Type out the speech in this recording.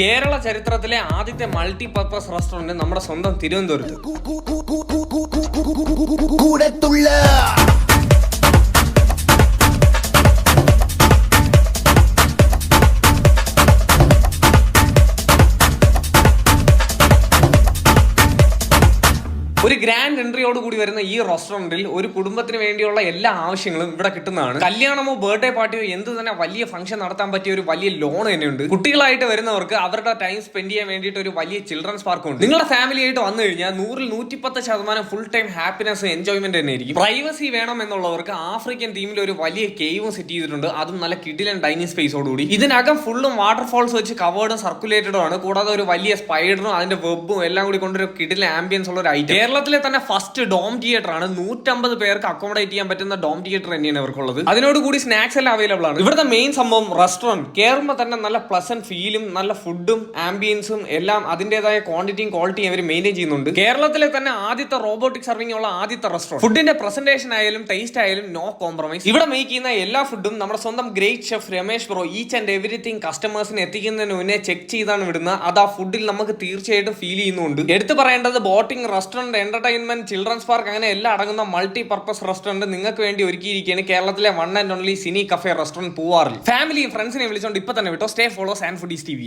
കേരള ചരിത്രത്തിലെ ആദ്യത്തെ multipurpose restaurant നമ്മുടെ സ്വന്തം തിരുവനന്തപുരത്ത്. ഒരു ഗ്രാൻഡ് എൻട്രിയോട് കൂടി വരുന്ന ഈ റെസ്റ്റോറന്റിൽ ഒരു കുടുംബത്തിന് വേണ്ടിയുള്ള എല്ലാ ആവശ്യങ്ങളും ഇവിടെ കിട്ടുന്നതാണ്. കല്യാണമോ ബർത്ത്ഡേ പാർട്ടിയോ എന്ത് തന്നെ വലിയ ഫംഗ്ഷൻ നടത്താൻ പറ്റിയ ഒരു വലിയ ലോൺ തന്നെയുണ്ട്. കുട്ടികളായിട്ട് വരുന്നവർക്ക് അവരുടെ ടൈം സ്പെൻഡ് ചെയ്യാൻ വേണ്ടിയിട്ട് ഒരു വലിയ ചിൽഡ്രൻസ് പാർക്കും ഉണ്ട്. നിങ്ങളുടെ ഫാമിലി ആയിട്ട് വന്നു കഴിഞ്ഞാൽ 100-110% ഫുൾ ടൈം ഹാപ്പിനെസ് എൻജോയ്മെന്റ് തന്നെ ആയിരിക്കും. പ്രൈവസി വേണം എന്നുള്ളവർക്ക് ആഫ്രിക്കൻ തീമിൽ ഒരു വലിയ കേവും സെറ്റ് ചെയ്തിട്ടുണ്ട്. അതും നല്ല കിഡിലൻ ഡൈനിങ് സ്പേസോടുകൂടി. ഇതിനകം ഫുള്ളും വാട്ടർഫോൾസ് വെച്ച് കവേർഡും സർക്കുലേറ്റഡും ആണ്. കൂടാതെ ഒരു വലിയ സ്പൈഡറും അതിന്റെ വെബും എല്ലാം കൂടി കൊണ്ടൊരു കിഡിലൻ ആംബിയൻസ് ഉള്ള ഒരു ഐറ്റം. കേരളത്തിലെ തന്നെ ഫസ്റ്റ് ഡോം തിയേറ്റർ ആണ്. 150 പേർക്ക് അക്കോമഡേറ്റ് ചെയ്യാൻ പറ്റുന്ന ഡോം തിയേറ്റർ തന്നെയാണ് ഇവർക്കുള്ളത്. അതിനോട് കൂടി സ്നാക്സ് എല്ലാം അവൈലബിൾ ആണ്. ഇവിടുത്തെ മെയിൻ സംഭവം റെസ്റ്റോറന്റ് കയറുമ്പോൾ തന്നെ നല്ല പ്ലസന്റ് ഫീലും നല്ല ഫുഡും ആംബിയൻസും എല്ലാം അതിന്റേതായ ക്വാണ്ടിറ്റിയും ക്വാളിറ്റിയും അവർ മെയിൻറ്റെയിൻ ചെയ്യുന്നുണ്ട്. കേരളത്തിലെ തന്നെ ആദ്യത്തെ റോബോട്ടിക് സർവിംഗ് ഉള്ള ആദ്യത്തെ റെസ്റ്റോറന്റ്. ഫുഡിന്റെ പ്രസന്റേഷൻ ആയാലും ടേസ്റ്റ് ആയാലും നോ കോംപ്രമൈസ്. ഇവിടെ മേക്ക് ചെയ്യുന്ന എല്ലാ ഫുഡും നമ്മുടെ സ്വന്തം great chef Ramesh bro each and everything കസ്റ്റമേഴ്സിന് എത്തിക്കുന്നതിന് മുന്നേ ചെക്ക് ചെയ്താണ് വിടുന്നത്. അത് ആ ഫുഡിൽ നമുക്ക് തീർച്ചയായിട്ടും ഫീൽ ചെയ്യുന്നുണ്ട്. എടുത്തു പറയേണ്ടത് boating, restaurant, entertainment, children's park അങ്ങനെ എല്ലാം അടങ്ങുന്ന മൾട്ടി പർപ്പസ് റെസ്റ്റോറന്റ് നിങ്ങൾക്ക് വേണ്ടി ഒരുക്കിയിരിക്കുകയാണ് കേരളത്തിലെ one and only cine cafe restaurant പൂവാറിൽ. ഫാമിലിയും ഫ്രണ്ട്സിനെ വിളിച്ചുകൊണ്ട് ഇപ്പൊ തന്നെ വിട്ടോ. Stay follow sand foodies TV.